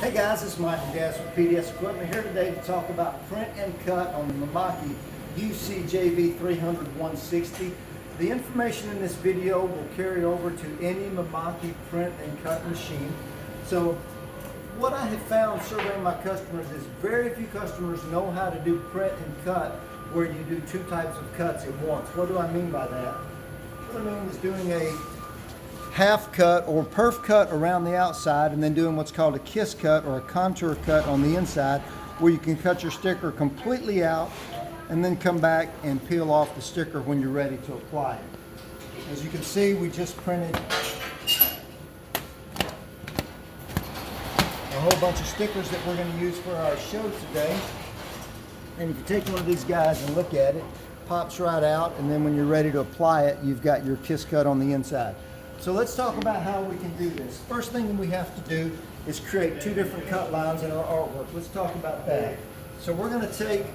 Hey guys, this is Mike with PDS Equipment here today to talk about print and cut on the Mimaki UCJV300 160. The information in this video will carry over to any Mimaki print and cut machine. So what I have found surveying my customers is very few customers know how to do print and cut where you do two types of cuts at once. What do I mean by that? What I mean is doing a half cut or perf cut around the outside and then doing what's called a kiss cut or a contour cut on the inside, where you can cut your sticker completely out and then come back and peel off the sticker when you're ready to apply it. As you can see, we just printed a whole bunch of stickers that we're going to use for our show today. And if you take one of these guys and look at it, pops right out, and then when you're ready to apply it, you've got your kiss cut on the inside. So let's talk about how we can do this. First thing we have to do is create two different cut lines in our artwork. Let's talk about that. So we're going to take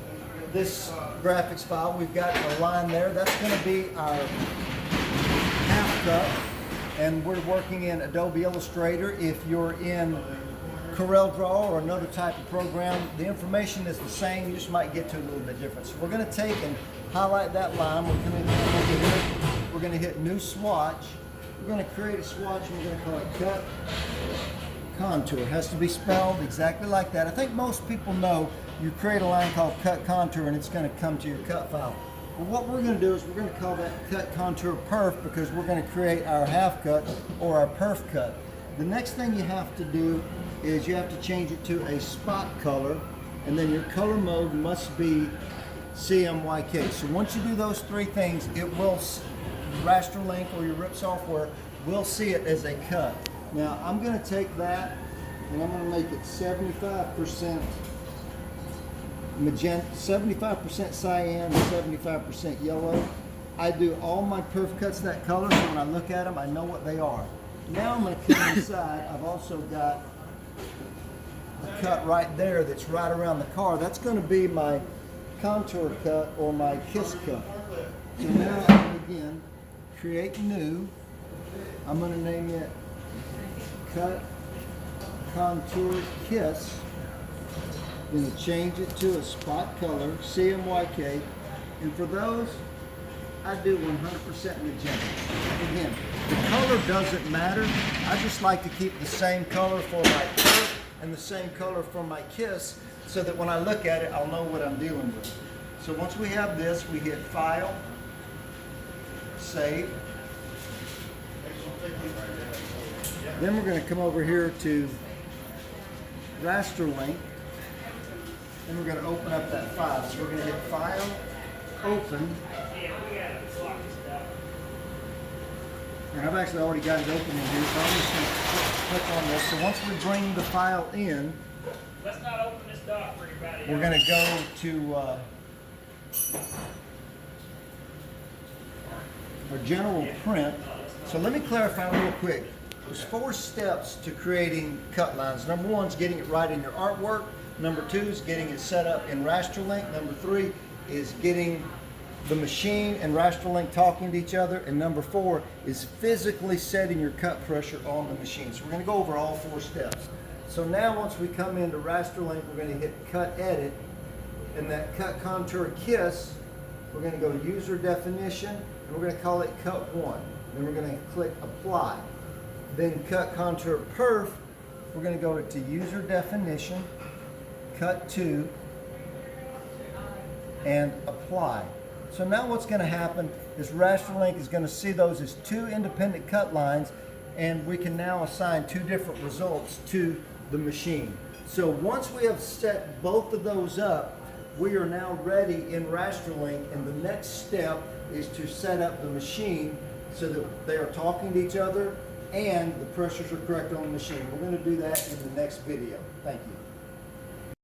this graphics file. We've got a line there. That's going to be our half cut. And we're working in Adobe Illustrator. If you're in CorelDRAW or another type of program, the information is the same. You just might get to a little bit different. So we're going to take and highlight that line. We're going to hit New Swatch. We're going to create a swatch and we're going to call it Cut Contour. It has to be spelled exactly like that. I think most people know you create a line called Cut Contour and it's going to come to your cut file. But what we're going to do is we're going to call that Cut Contour Perf because we're going to create our half cut or our perf cut. The next thing you have to do is you have to change it to a spot color, and then your color mode must be cmyk. So once you do those three things, it will Rasterlink or your RIP software will see it as a cut. Now I'm going to take that and I'm going to make it 75% magenta, 75% cyan, and 75% yellow. I do all my perf cuts that color, so when I look at them I know what they are. Now I'm going to cut inside. I've also got a cut right there that's right around the car. That's going to be my contour cut or my kiss cut. So now again, create new. I'm going to name it Cut Contour Kiss. I'm going to change it to a spot color, cmyk. And for those, I do 100% magenta. Again, the color doesn't matter. I just like to keep the same color for my cut and the same color for my kiss so that when I look at it, I'll know what I'm dealing with. So once we have this, we hit File, Save. Then we're going to come over here to Rasterlink, and we're going to open up that file. So we're going to hit File, Open. And I've actually already got it open in here, so I'm just going to click on this. So once we bring the file in, let's not open this dock for everybody. We're going to go to our general print. So let me clarify real quick. There's 4 steps to creating cut lines. Number 1 is getting it right in your artwork. Number 2 is getting it set up in Rasterlink. Number 3 is getting the machine and Rasterlink talking to each other. And number 4 is physically setting your cut pressure on the machine. So we're going to go over all 4 steps. So now once we come into Rasterlink, we're going to hit Cut Edit. And that Cut Contour Kiss, we're going to go to User Definition, and we're going to call it Cut 1. Then we're going to click Apply. Then Cut Contour Perf, we're going to go to User Definition, Cut 2, and Apply. So now what's going to happen is Rasterlink is going to see those as 2 independent cut lines, and we can now assign 2 different results to the machine. So once we have set both of those up, we are now ready in Rasterlink, and the next step is to set up the machine so that they are talking to each other and the pressures are correct on the machine. We're going to do that in the next video. Thank you.